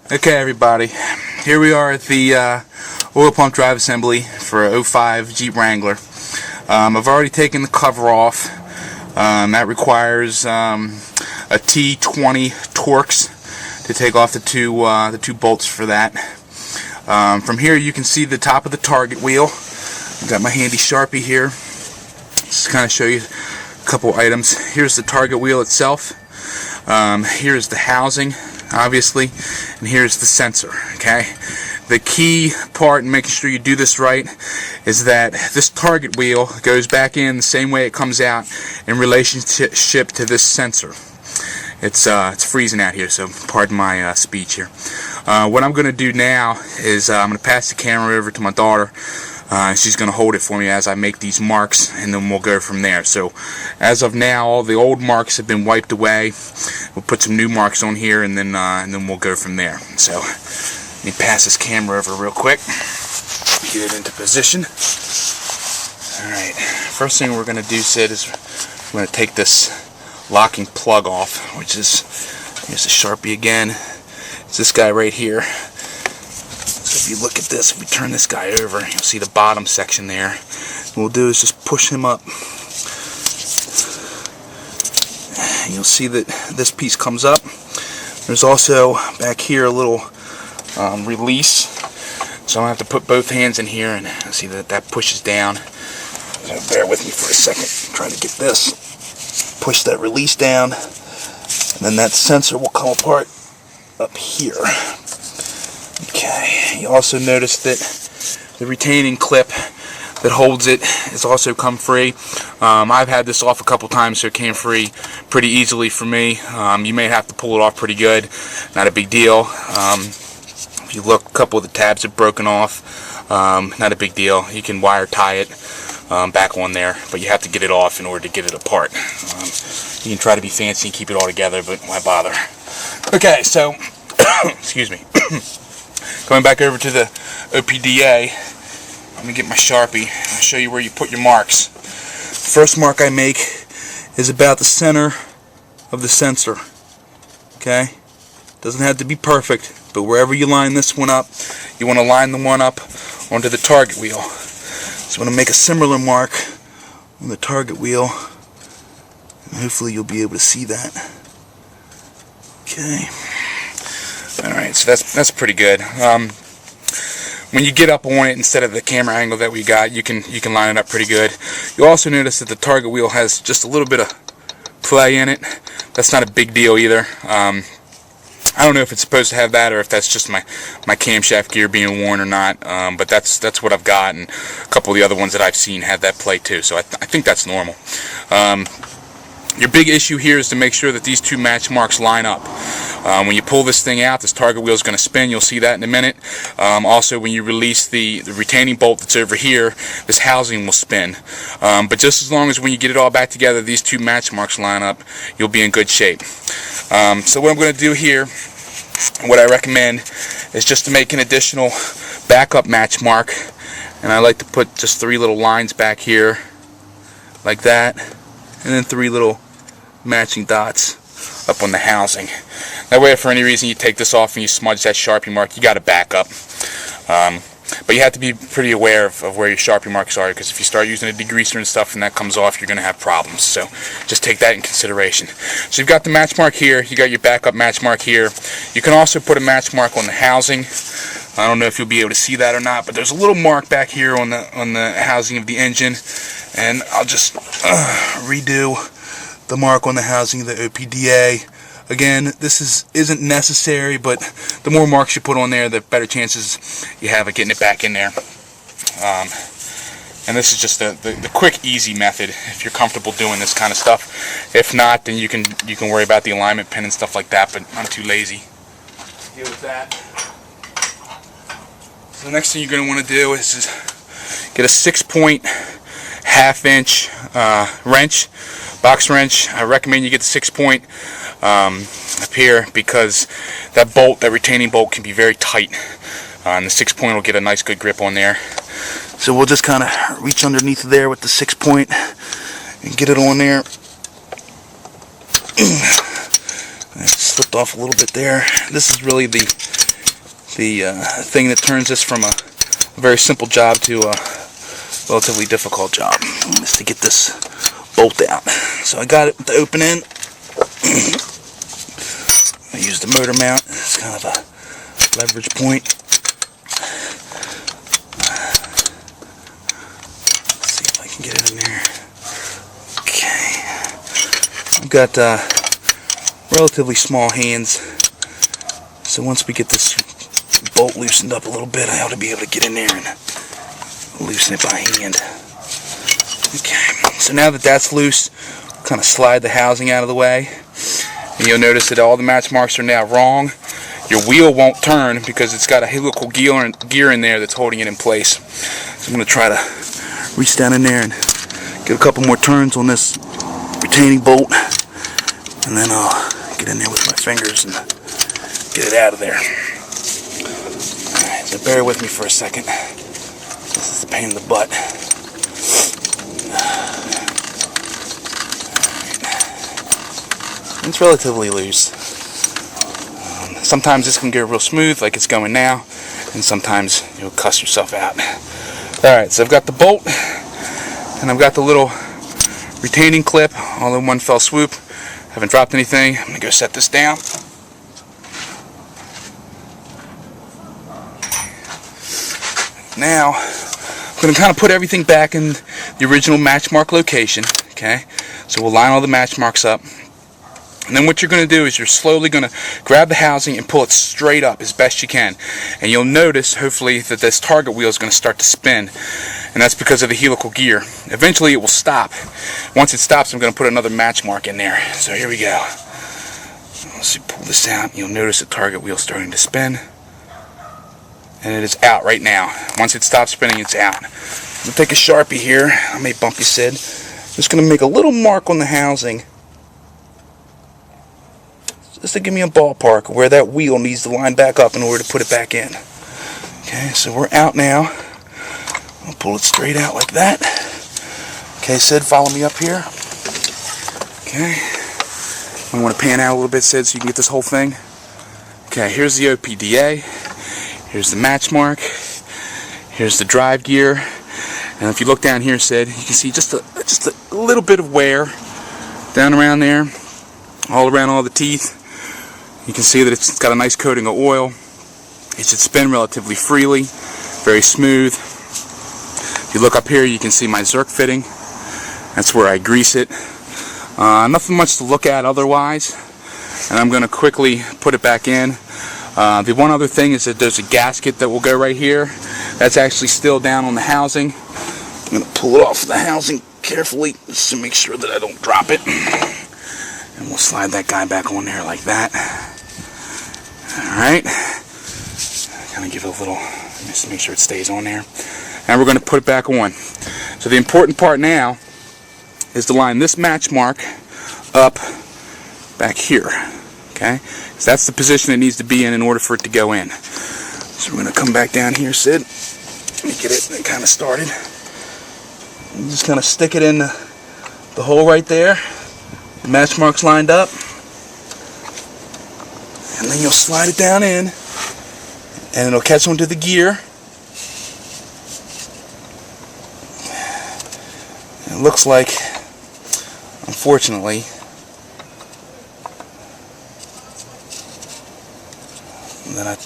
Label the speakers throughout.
Speaker 1: Okay, everybody, here we are at the oil pump drive assembly for a 05 Jeep Wrangler. I've already taken the cover off. That requires a T20 Torx to take off the two bolts for that. From here you can see the top of the target wheel. I've got my handy Sharpie here. Just kind of show you a couple items. Here's the target wheel itself. Here's the housing, obviously, and here's the sensor. Okay, the key part in making sure you do this right is that this target wheel goes back in the same way it comes out in relationship to this sensor. It's freezing out here, so pardon my speech here. What I'm going to do now is I'm going to pass the camera over to my daughter. She's going to hold it for me as I make these marks, and then we'll go from there. So as of now, all the old marks have been wiped away. We'll put some new marks on here, and then we'll go from there. So let me pass this camera over real quick, get it into position. Alright, first thing we're going to do, Sid, is we're going to take this locking plug off, which is, here's the Sharpie again. It's this guy right here. So if you look at this, if we turn this guy over, you'll see the bottom section there. What we'll do is just push him up. And you'll see that this piece comes up. There's also back here a little release. So I have to put both hands in here, and see that pushes down. So bear with me for a second. I'm trying to get this. Push that release down, and then that sensor will come apart up here. Okay, you also notice that the retaining clip that holds it has also come free. I've had this off a couple times, so it came free pretty easily for me. You may have to pull it off pretty good, not a big deal. If you look, a couple of the tabs have broken off, not a big deal. You can wire tie it back on there, but you have to get it off in order to get it apart. You can try to be fancy and keep it all together, but why bother? Okay, so excuse me. Going back over to the OPDA, let me get my Sharpie. I'll show you where you put your marks. The first mark I make is about the center of the sensor. Okay? Doesn't have to be perfect, but wherever you line this one up, you want to line the one up onto the target wheel. So I'm going to make a similar mark on the target wheel, and hopefully you'll be able to see that. Okay. Alright, so that's pretty good. When you get up on it, instead of the camera angle that we got, you can line it up pretty good. You'll also notice that the target wheel has just a little bit of play in it. That's not a big deal either. I don't know if it's supposed to have that, or if that's just my camshaft gear being worn or not. But that's what I've got, and a couple of the other ones that I've seen have that play too. So I think that's normal. Your big issue here is to make sure that these two match marks line up. When you pull this thing out, this target wheel is going to spin. You'll see that in a minute. Also, when you release the retaining bolt that's over here, this housing will spin. But just as long as when you get it all back together, these two match marks line up, you'll be in good shape. So what I'm going to do here, what I recommend, is just to make an additional backup match mark. And I like to put just 3 little lines back here, like that. And then 3 little matching dots up on the housing. That way, if for any reason you take this off and you smudge that Sharpie mark, you got a backup. But you have to be pretty aware of where your Sharpie marks are, because if you start using a degreaser and stuff and that comes off, you're going to have problems. So just take that in consideration. So you've got the match mark here, you got your backup match mark here. You can also put a match mark on the housing. I don't know if you'll be able to see that or not, but there's a little mark back here on the housing of the engine, and I'll just redo the mark on the housing of the OPDA. Again, this isn't necessary, but the more marks you put on there, the better chances you have of getting it back in there. And this is just the quick, easy method if you're comfortable doing this kind of stuff. If not, then you can worry about the alignment pin and stuff like that, but I'm too lazy to deal with that. So the next thing you're going to want to do is get a 6-point half-inch wrench, box wrench. I recommend you get the 6-point up here, because that bolt, that retaining bolt, can be very tight, and the 6-point will get a nice good grip on there. So we'll just kind of reach underneath there with the 6-point and get it on there. It slipped off a little bit there. This is really the thing that turns this from a very simple job to a relatively difficult job, is to get this bolt out. So I got it with the open end. I used the motor mount. It's kind of a leverage point. Let's see if I can get it in there. Okay. I've got relatively small hands, so once we get this bolt loosened up a little bit, I ought to be able to get in there and loosen it by hand. Okay, so now that that's loose, kind of slide the housing out of the way, and you'll notice that all the match marks are now wrong. Your wheel won't turn because it's got a helical gear in there that's holding it in place. So I'm going to try to reach down in there and get a couple more turns on this retaining bolt, and then I'll get in there with my fingers and get it out of there. Alright, so bear with me for a second. This is the pain in the butt. It's relatively loose. Sometimes this can go real smooth like it's going now, and sometimes you'll cuss yourself out. Alright, so I've got the bolt, and I've got the little retaining clip all in one fell swoop. Haven't dropped anything. I'm going to go set this down. Now, I'm going to kind of put everything back in the original match mark location. Okay, so we'll line all the match marks up. And then what you're going to do is you're slowly going to grab the housing and pull it straight up as best you can. And you'll notice, hopefully, that this target wheel is going to start to spin. And that's because of the helical gear. Eventually it will stop. Once it stops, I'm going to put another match mark in there. So here we go. Once you pull this out, you'll notice the target wheel starting to spin. And it is out right now. Once it stops spinning, it's out. I'm going to take a Sharpie here. I may bump you, Sid. Just going to make a little mark on the housing, just to give me a ballpark where that wheel needs to line back up in order to put it back in. Okay, so we're out now. I'll pull it straight out like that. Okay, Sid, follow me up here. Okay. I want to pan out a little bit, Sid, so you can get this whole thing. Okay, here's the OPDA. Here's the match mark. Here's the drive gear. And if you look down here, Sid, you can see just a little bit of wear down around there, all around all the teeth. You can see that it's got a nice coating of oil. It should spin relatively freely, very smooth. If you look up here, you can see my Zerk fitting. That's where I grease it. Nothing much to look at otherwise. And I'm going to quickly put it back in. The one other thing is that there's a gasket that will go right here. That's actually still down on the housing. I'm going to pull it off the housing carefully just to make sure that I don't drop it. And we'll slide that guy back on there like that. Alright. Kind of give it a little, just to make sure it stays on there. And we're going to put it back on. So the important part now is to line this match mark up back here. Okay? Because that's the position it needs to be in order for it to go in. So we're going to come back down here, Sid. Let me get it kind of started. And just kind of stick it in the hole right there. The match marks lined up. And then you'll slide it down in. And it'll catch onto the gear. It looks like, unfortunately, that I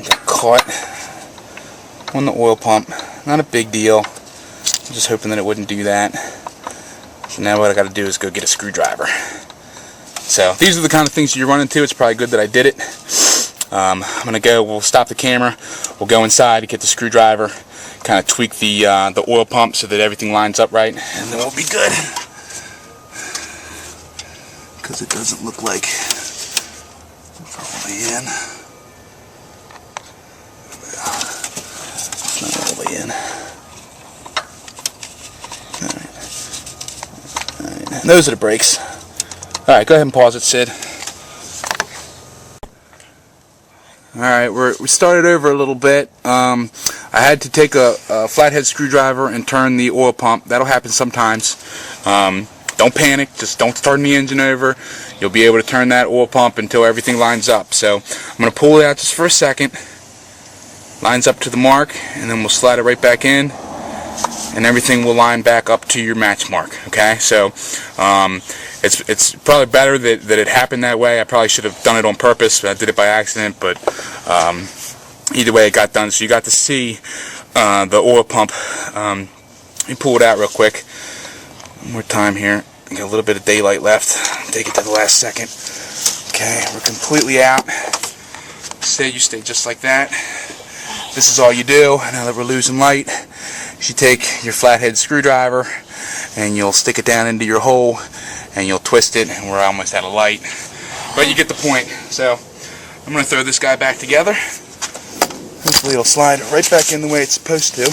Speaker 1: got caught on the oil pump. Not a big deal. I'm just hoping that it wouldn't do that. So now what I got to do is go get a screwdriver. So these are the kind of things you run into. It's probably good that I did it. I'm gonna go. We'll stop the camera. We'll go inside to get the screwdriver. Kind of tweak the oil pump so that everything lines up right, and then we'll be good. Because it doesn't look like it's all the way in. It's not all the way in. Alright. Those are the brakes. Alright, go ahead and pause it, Sid. Alright, we started over a little bit. I had to take a flathead screwdriver and turn the oil pump. That'll happen sometimes. don't panic. Just don't start the engine over. You'll be able to turn that oil pump until everything lines up. So I'm going to pull it out just for a second. Lines up to the mark, and then we'll slide it right back in, and everything will line back up to your match mark. Okay, so it's probably better that it happened that way. I probably should have done it on purpose, but I did it by accident. But either way, it got done. So you got to see the oil pump. Let me pull it out real quick. One more time here. Got a little bit of daylight left. Take it to the last second. Okay, we're completely out. You stay just like that. This is all you do. Now that we're losing light, you take your flathead screwdriver and you'll stick it down into your hole and you'll twist it, and we're almost out of light. But you get the point. So I'm going to throw this guy back together. Hopefully it'll slide right back in the way it's supposed to. We'll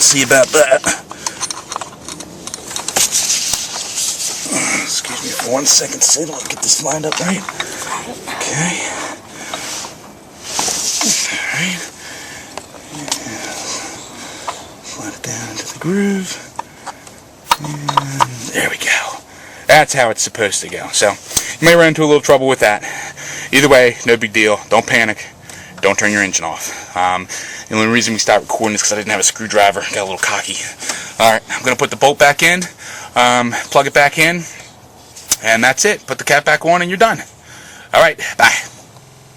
Speaker 1: see about that. Excuse me for 1 second, so let me get this lined up right. Okay. Alright. Slide it down into the groove. And there we go. That's how it's supposed to go. So you may run into a little trouble with that. Either way, no big deal. Don't panic. Don't turn your engine off. The only reason we stopped recording is because I didn't have a screwdriver. Got a little cocky. Alright, I'm going to put the bolt back in, plug it back in, and that's it. Put the cap back on and you're done. Alright, bye.